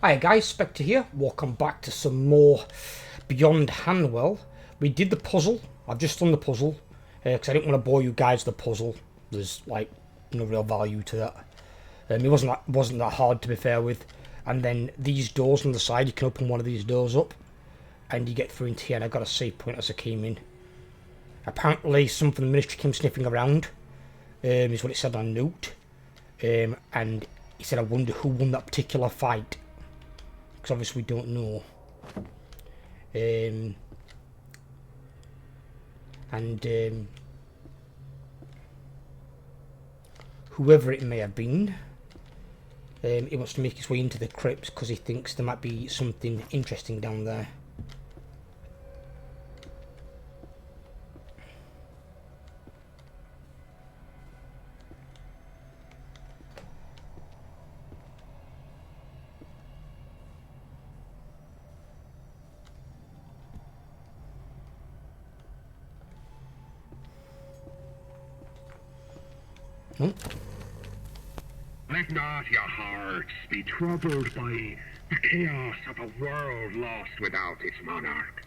Hi guys, Spectre here. Welcome back to some more Beyond Hanwell. We did the puzzle. I've just done the puzzle because I didn't want to bore you guys with the puzzle. There's like no real value to that. It wasn't that hard to be fair with. And then these doors on the side, you can open one of these doors up, and you get through into here. And I got a save point as I came in. Apparently, some from the ministry came sniffing around. Is what it said on a note. And he said, "I wonder who won that particular fight." Because obviously we don't know. Whoever it may have been, he wants to make his way into the crypts because he thinks there might be something interesting down there. Hmm? Let not your hearts be troubled by the chaos of a world lost without its monarch.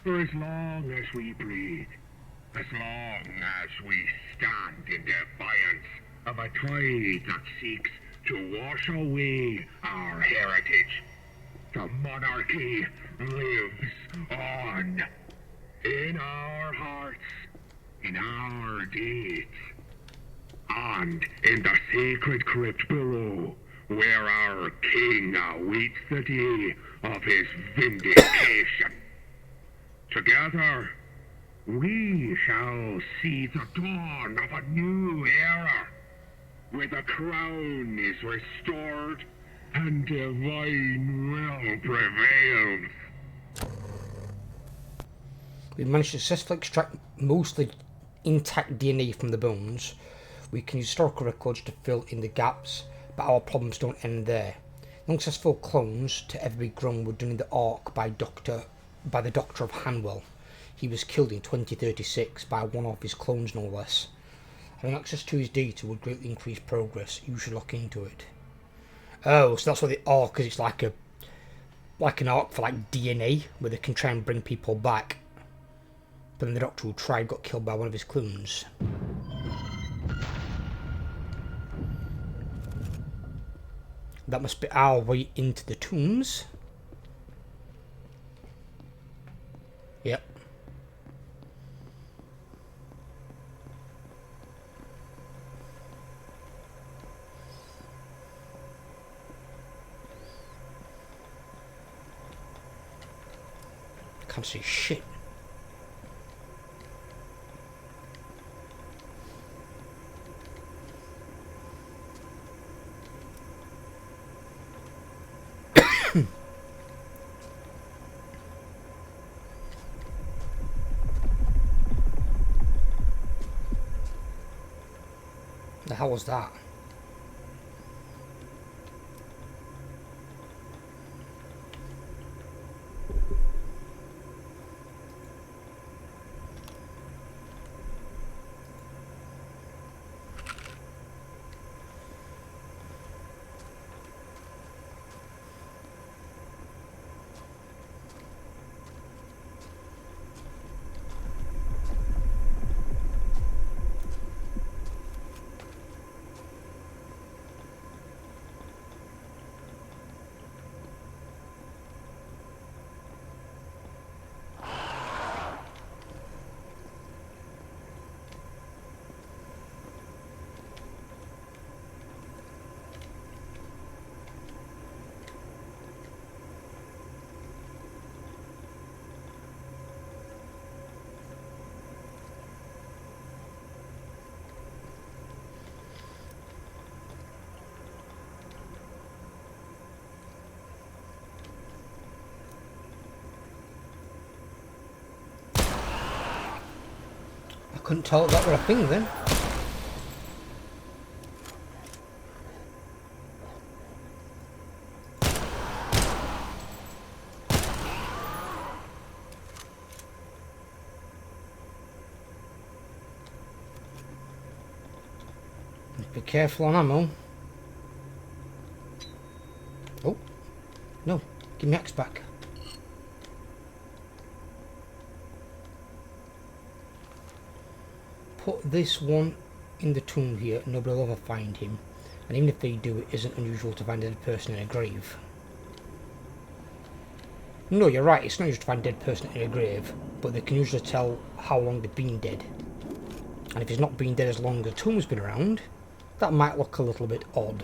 For as long as we breathe, as long as we stand in defiance of a tide that seeks to wash away our heritage, the monarchy lives on. In our hearts, in our deeds, and in the sacred crypt below, where our king awaits the day of his vindication. Together, we shall see the dawn of a new era, where the crown is restored and divine will prevails. We managed to successfully extract mostly intact DNA from the bones. We can use historical records to fill in the gaps, but our problems don't end there. The unsuccessful clones to ever be grown were done in the Ark by the Doctor of Hanwell. He was killed in 2036 by one of his clones, no less. Having access to his data would greatly increase progress. You should look into it. Oh, so that's what the Ark is. It's like an Ark for like DNA, where they can try and bring people back. But then the Doctor who tried got killed by one of his clones. That must be our way into the tombs. Yep. Can't see shit. The hell was that? I couldn't tell that were a thing then. Be careful on ammo. Oh, No, give me axe back. Put this one in the tomb here. Nobody will ever find him. And even if they do, it isn't unusual to find a dead person in a grave. No, you're right, it's not usual to find a dead person in a grave, but they can usually tell how long they've been dead. And if he's not been dead as long as the tomb's been around, that might look a little bit odd.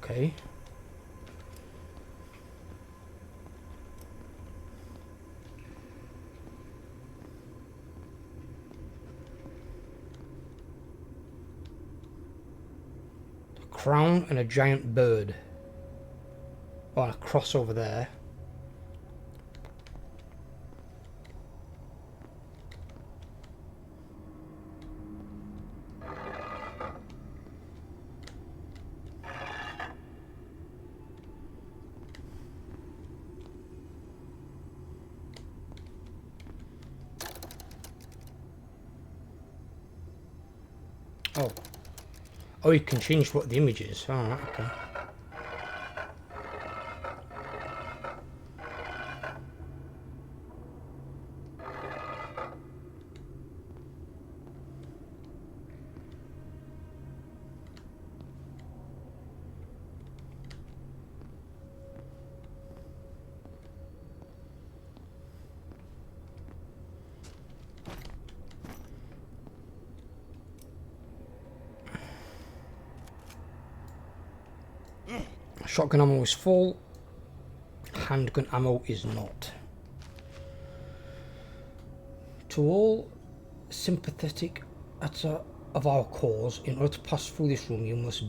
Okay. A crown and a giant bird. Oh, and a cross over there. Oh. Oh, you can change what the image is. Alright, okay. Shotgun ammo is full. Handgun ammo is not. To all sympathetic of our cause, in order to pass through this room, you must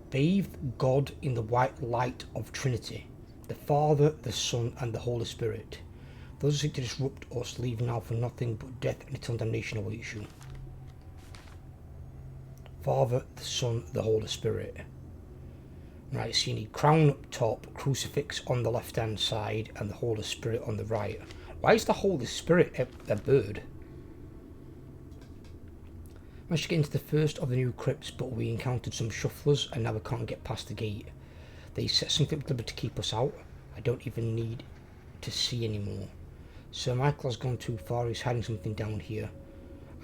bathe God in the white light of Trinity, the Father, the Son, and the Holy Spirit. Those who seek to disrupt us leave now for nothing but death and eternal damnation awaits you. Father, the Son, the Holy Spirit. Right, so you need crown up top, crucifix on the left hand side, and the Holy Spirit on the right. Why is the Holy Spirit a bird? Managed to get into the first of the new crypts, but we encountered some shufflers and now we can't get past the gate. They set something up to keep us out. I don't even need to see anymore. Sir Michael has gone too far, he's hiding something down here.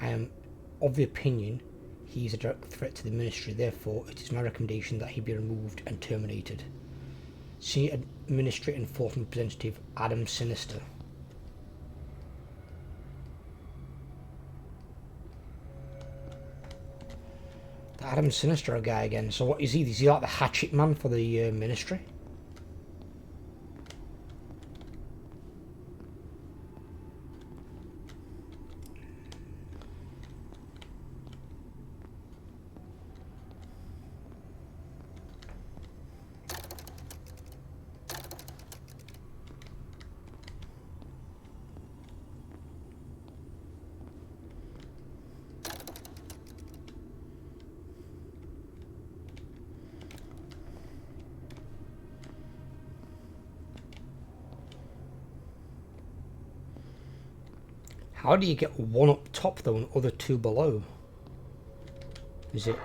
I am of the opinion he is a direct threat to the ministry, therefore it is my recommendation that he be removed and terminated. Senior Administrator Enforcement Representative Adam Sinister. The Adam Sinister guy again. So what is he? Is he like the hatchet man for the ministry? How do you get one up top though and other two below? Is it?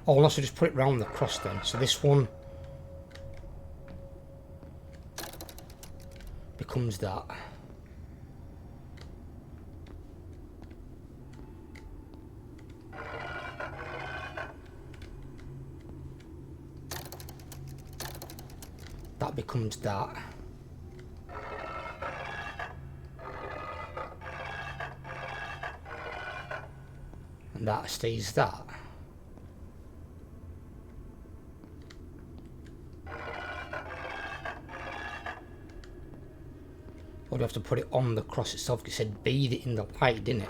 Oh, unless I just put it round the cross then. So this one becomes that. That becomes that. And that stays that. Or do I have to put it on the cross itself? Because it said bathe it in the light, didn't it?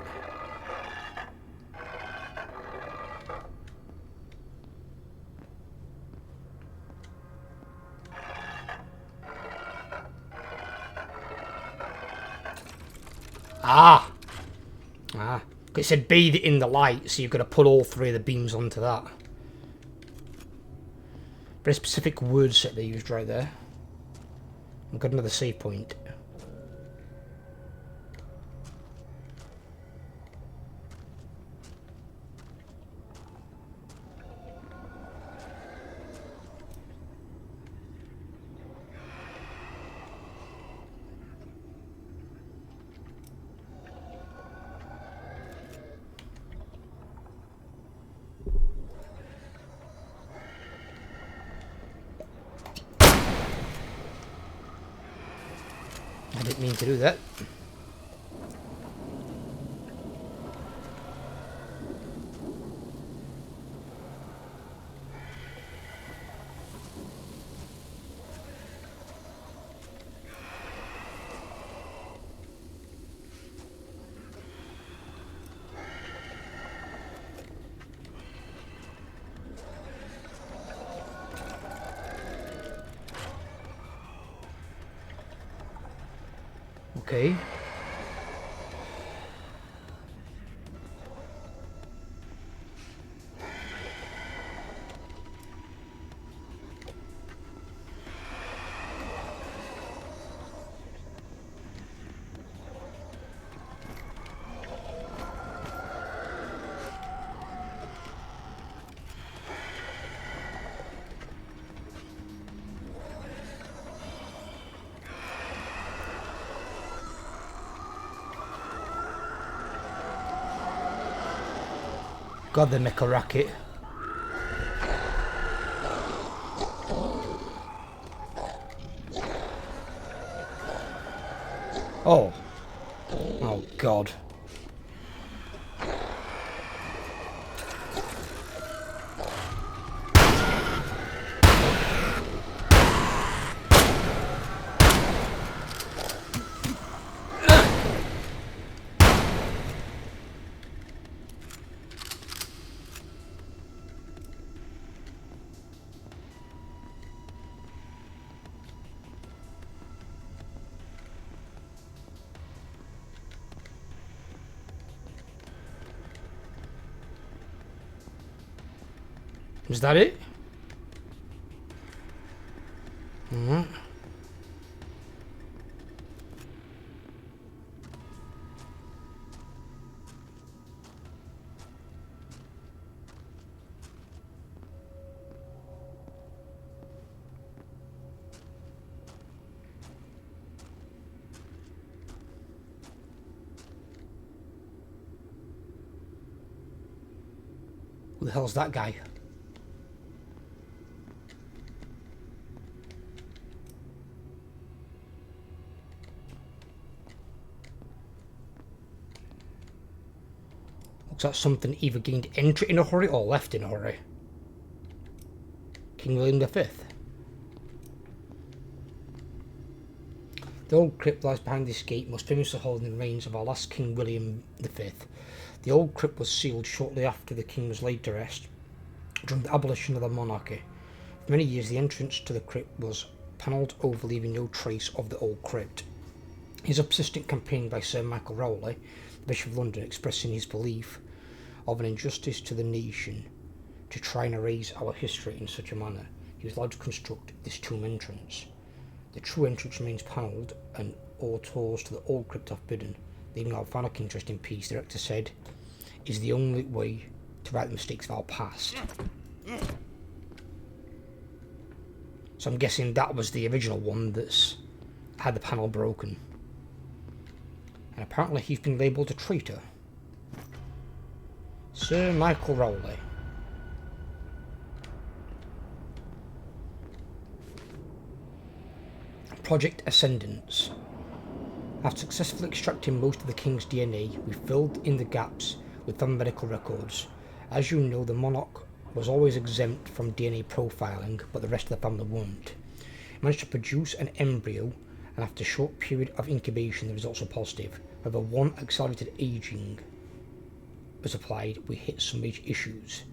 Ah! Ah. It said bathe it in the light, so you've got to put all three of the beams onto that. Very specific word set they used right there. I've got another save point. I didn't mean to do that. Okay. God, they make a racket. Oh. Oh, God. Is that it? Mm-hmm. Who the hell's that guy? Looks like something either gained entry in a hurry or left in a hurry. King William V. The old crypt lies behind this gate, most famously holding the remains of our last King William V. The old crypt was sealed shortly after the king was laid to rest during the abolition of the monarchy. For many years the entrance to the crypt was panelled over, leaving no trace of the old crypt. His persistent campaign by Sir Michael Rowley, the Bishop of London, expressing his belief of an injustice to the nation to try and erase our history in such a manner, he was allowed to construct this tomb entrance. The true entrance remains panelled and all tours to the old crypt are forbidden, leaving our final interest in peace, the director said, is the only way to right the mistakes of our past. So I'm guessing that was the original one that's had the panel broken. And apparently he's been labelled a traitor. Sir Michael Rowley. Project Ascendance. After successfully extracting most of the king's DNA, we filled in the gaps with family medical records. As you know, the monarch was always exempt from DNA profiling, but the rest of the family weren't. He managed to produce an embryo, and after a short period of incubation, the results were positive. However, one accelerated aging was applied, we hit some major issues.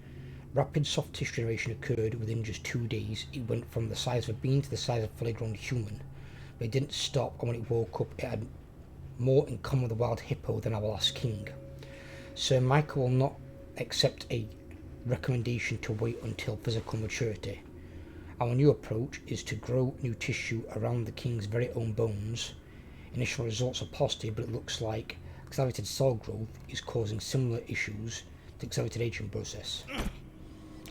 Rapid soft tissue generation occurred within just 2 days. It went from the size of a bean to the size of a fully grown human. But it didn't stop, and when it woke up, it had more in common with the wild hippo than our last king. Sir Michael will not accept a recommendation to wait until physical maturity. Our new approach is to grow new tissue around the king's very own bones. Initial results are positive, but it looks like accelerated cell growth is causing similar issues to accelerated aging process.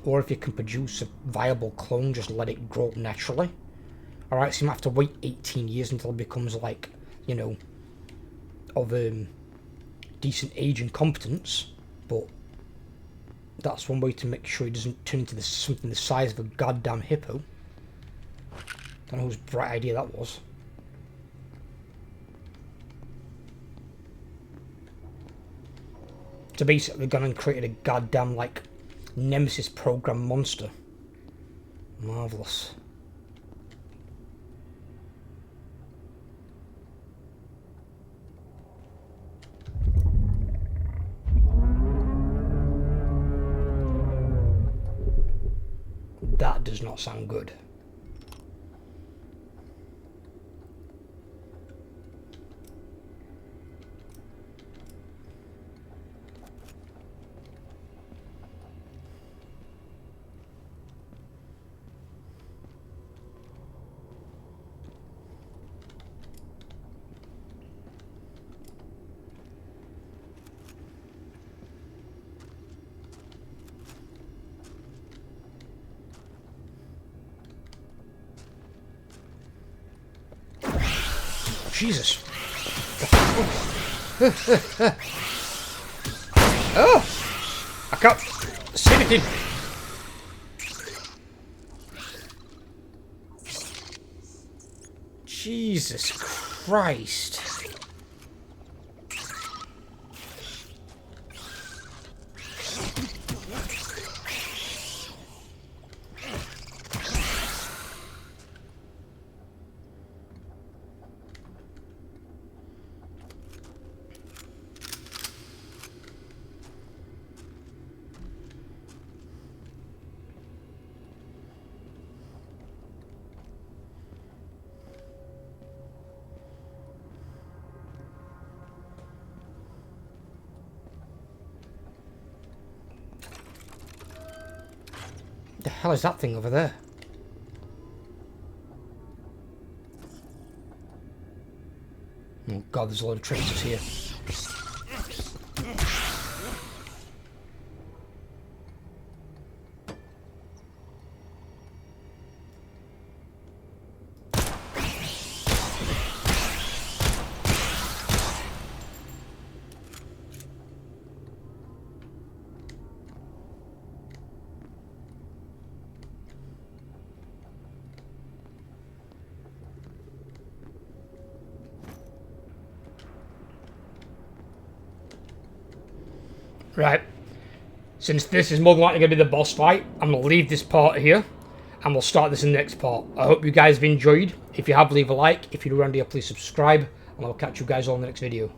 Or if you can produce a viable clone, just let it grow naturally. Alright, so you might have to wait 18 years until it becomes like, you know, of decent age and competence, but that's one way to make sure it doesn't turn into something the size of a goddamn hippo. Don't know whose bright idea that was. So basically they've gone and created a goddamn like Nemesis program monster. Marvellous. That does not sound good. Jesus. Oh! I can't see anything. Jesus Christ. The hell is that thing over there? Oh god, there's a lot of traitors here. Right, since this is more than likely going to be the boss fight, I'm going to leave this part here, and we'll start this in the next part. I hope you guys have enjoyed. If you have, leave a like. If you're around here, please subscribe, and I'll catch you guys all in the next video.